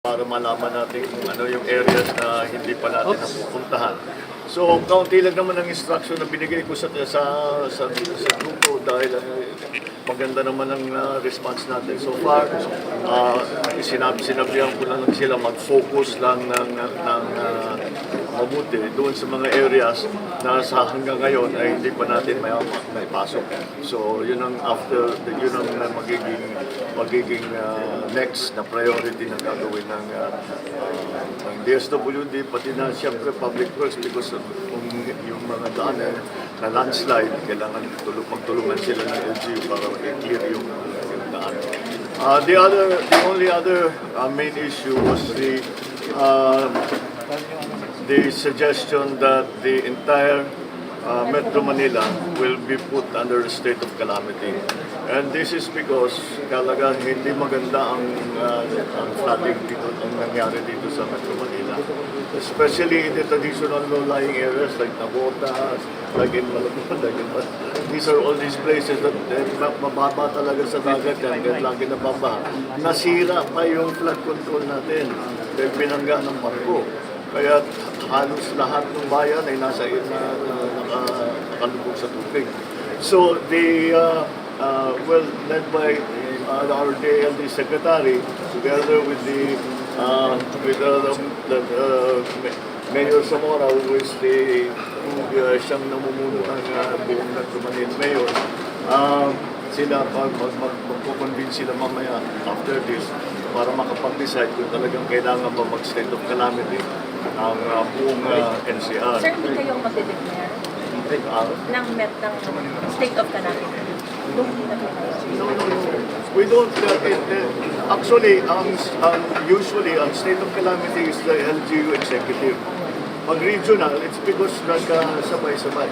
para malaman natin kung ano yung areas na hindi pa natin napupuntahan. So, kaunti lang naman ang instruction na binigay ko sa grupo dahil maganda naman ang response natin. So far, sinabihan ko lang sila mag-focus lang ng mabuti doon sa mga areas na sa hanggang ngayon ay hindi pa natin may pasok. So, yun ang magiging next na priority na gagawin ng DSWD, pati na siyempre Public Works because yung mga daan na landslide, kailangan magtulungan sila ng LGU para i-clear yung daan. The only other main issue was the suggestion that the entire Metro Manila will be put under a state of calamity. And this is because talagang hindi maganda ang flooding dito, ang nangyari dito sa Metro Manila. Especially in the traditional low-lying areas like Navotas, like in Malabon, these are all these places that mababa talaga sa dagat yan, kahit lagi nababaha. Nasira pa yung flood control natin dahil binangga ng barko. Kaya halos lahat ng bayan ay nakalubog sa tubig. So led by our DLD secretary, together with the Mayor Zamora, who is siyang namumuno ng buong Nagtumanin Mayor, sila magpo-convince sila mamaya after this para makapag-decide kung talagang kailangan ba mag-state of calamity ang buong NCR. Sir, hindi kayong mag-declare ng state of calamity? No. We don't. Actually, usually, ang state of calamity is the LGU executive. Pag regional, it's because nagkasabay-sabay.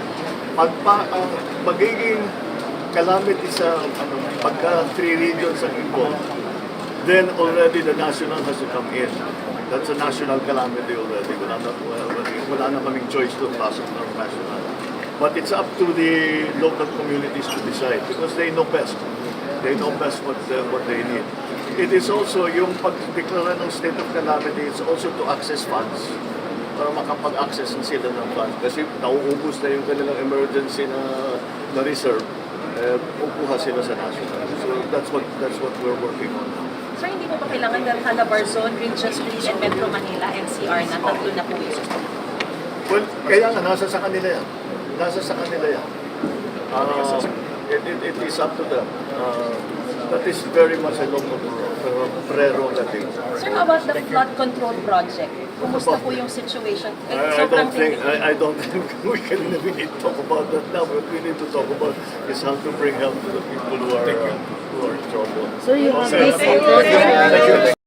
Magiging calamity sa pagka 3 regions ang involved, then already the national has to come in. That's a national calamity already. Wala na kaming choice to pasok ng national. But it's up to the local communities to decide because they know best. They know best what they need. It is also yung pag-declare ng state of calamity, it's also to access funds para makapag-access na sila ng funds. Kasi nauubos na yung kanilang emergency na reserve, upuha sila sa national. So that's what we're working on now. Sir, hindi mo ba kailangan ng Calabar Zone, Regions 3, and Metro Manila, NCR na tatlo na po yung Well, kaya nga, nasa sa kanila yan. It is up to them. That is very much a local prerogative. Sir, how about the flood control project? Kumusta po yung situation? I don't think we can really talk about that now. What we need to talk about is how to bring help to the people who are in trouble. So you have Thank you.